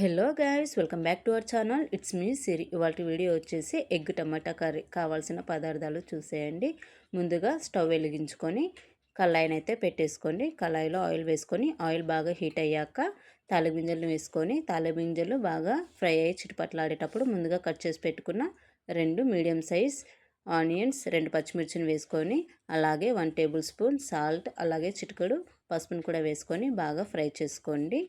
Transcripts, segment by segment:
Hello guys, welcome back to our channel. It's me Siri. ఇవాళ video వచ్చేసి egg టమాటా curry. కావాల్సిన పదార్థాలు చూసేయండి. ముందుగా స్టవ్ వెలిగించుకొని కళాయిని అయితే పెట్టేసుకోండి. కళాయిలో ఆయిల్ వేసుకొని ఆయిల్ బాగా హీట్ అయ్యాక తాలిగింజలను వేసుకొని తాలిగింజలు బాగా ఫ్రై అయ్యి చిటపట్లాడేటప్పుడు ముందుగా కట్ చేసి పెట్టుకున్న 2 మీడియం సైజ్ ఆనియన్స్, 2 పచ్చిమిర్చిని వేసుకొని అలాగే 1 టేబుల్ స్పూన్ సాల్ట్, అలాగే చిటికెడు పసుపును కూడా వేసుకొని బాగా ఫ్రై చేసుకోండి.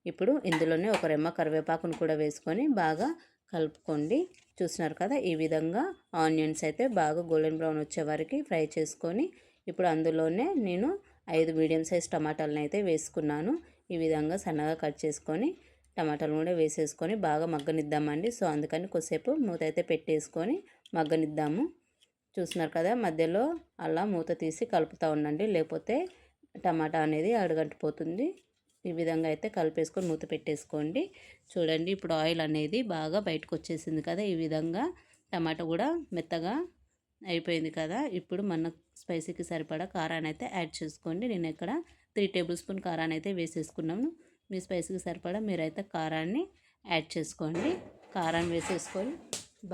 ఇప్పుడు ఇందులోనే ఒక రెమ్మ కరివేపాకును కూడా వేసుకొని బాగా కలుపుకోండి. చూస్తున్నారు కదా, ఈ విధంగా ఆనియన్స్ అయితే బాగా గోల్డెన్ బ్రౌన్ వచ్చే వరకు ఫ్రై చేసుకొని ఇప్పుడు అందులోనే నేను 5 మీడియం సైజ్ టమాటాలను అయితే వేసుకున్నాను. ఈ విధంగా సన్నగా కట్ చేసుకొని టమాటాలు కూడా వేసేసుకొని బాగా మగ్గనిద్దామండి. సో అందుకని కొద్దిసేపు మూత అయితే పెట్టేసుకొని మగ్గనిద్దాము. చూస్తున్నారు కదా, మధ్యలో అలా మూత తీసి కలుపుతూ ఉండండి, లేకపోతే టమాటా అనేది అడుగంటిపోతుంది. ఈ విధంగా అయితే కలిపేసుకొని మూత పెట్టేసుకోండి. చూడండి, ఇప్పుడు ఆయిల్ అనేది బాగా బయటకు వచ్చేసింది కదా. ఈ విధంగా టమాటా కూడా మెత్తగా అయిపోయింది కదా. ఇప్పుడు మన స్పైసీకి సరిపడా కారాన్ని అయితే యాడ్ చేసుకోండి. నేను ఇక్కడ 3 టేబుల్ స్పూన్ కారాన్ని అయితే వేసేసుకున్నాను. మీ స్పైసీకి సరిపడా మీరైతే కారాన్ని యాడ్ చేసుకోండి. కారాన్ని వేసేసుకొని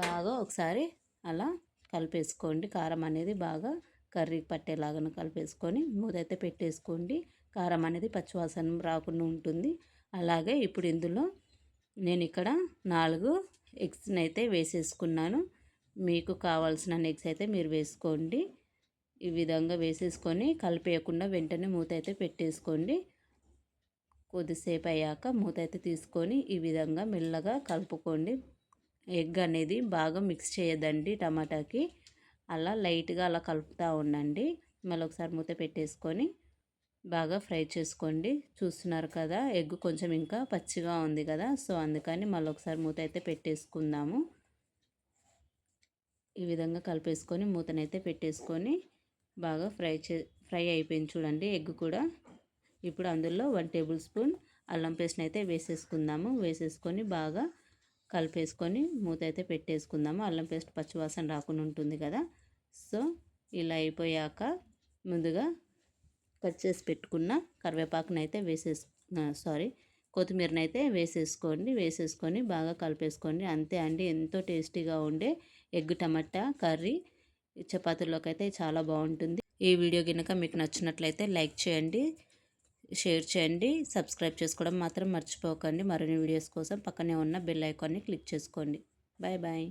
బాగా ఒకసారి అలా కలిపేసుకోండి. కారం అనేది బాగా కర్రీకి పట్టేలాగా కలిపేసుకొని మూత అయితే పెట్టేసుకోండి. కారం అనేది పచ్చివాసన రాకుండా ఉంటుంది. అలాగే ఇప్పుడు ఇందులో నేను ఇక్కడ 4 ఎగ్స్ని అయితే వేసేసుకున్నాను. మీకు కావాల్సిన ఎగ్స్ అయితే మీరు వేసుకోండి. ఈ విధంగా వేసేసుకొని కలిపేయకుండా వెంటనే మూత అయితే పెట్టేసుకోండి. కొద్దిసేపు అయ్యాక మూత అయితే తీసుకొని ఈ విధంగా మెల్లగా కలుపుకోండి. ఎగ్ అనేది బాగా మిక్స్ చేయదండి టమాటాకి. అలా లైట్గా అలా కలుపుతూ ఉండండి. మళ్ళీ ఒకసారి మూత పెట్టేసుకొని బాగా ఫ్రై చేసుకోండి. చూస్తున్నారు కదా, ఎగ్ కొంచెం ఇంకా పచ్చిగా ఉంది కదా. సో అందుకని మళ్ళీ ఒకసారి మూత అయితే పెట్టేసుకుందాము. ఈ విధంగా కలిపేసుకొని మూతనైతే పెట్టేసుకొని బాగా ఫ్రై అయిపోయింది చూడండి ఎగ్ కూడా. ఇప్పుడు అందులో 1 టేబుల్ స్పూన్ అల్లం పేస్ట్ని అయితే వేసేసుకుందాము. వేసేసుకొని బాగా కలిపేసుకొని మూత అయితే పెట్టేసుకుందాము. అల్లం పేస్ట్ పచ్చివాసన రాకుండా ఉంటుంది కదా. సో ఇలా అయిపోయాక ముందుగా కట్ చేసి పెట్టుకున్న కరివేపాకునైతే కొత్తిమీరనైతే వేసేసుకోండి. వేసేసుకొని బాగా కలిపేసుకోండి. అంతే అండి, ఎంతో టేస్టీగా ఉండే ఎగ్ టమాటా కర్రీ చపాతీలోకి అయితే చాలా బాగుంటుంది. ఈ వీడియో కనుక మీకు నచ్చినట్లయితే లైక్ చేయండి, షేర్ చేయండి, సబ్స్క్రైబ్ చేసుకోవడం మాత్రం మర్చిపోకండి. మరిన్ని వీడియోస్ కోసం పక్కనే ఉన్న బెల్ ఐకాన్ని క్లిక్ చేసుకోండి. Bye bye.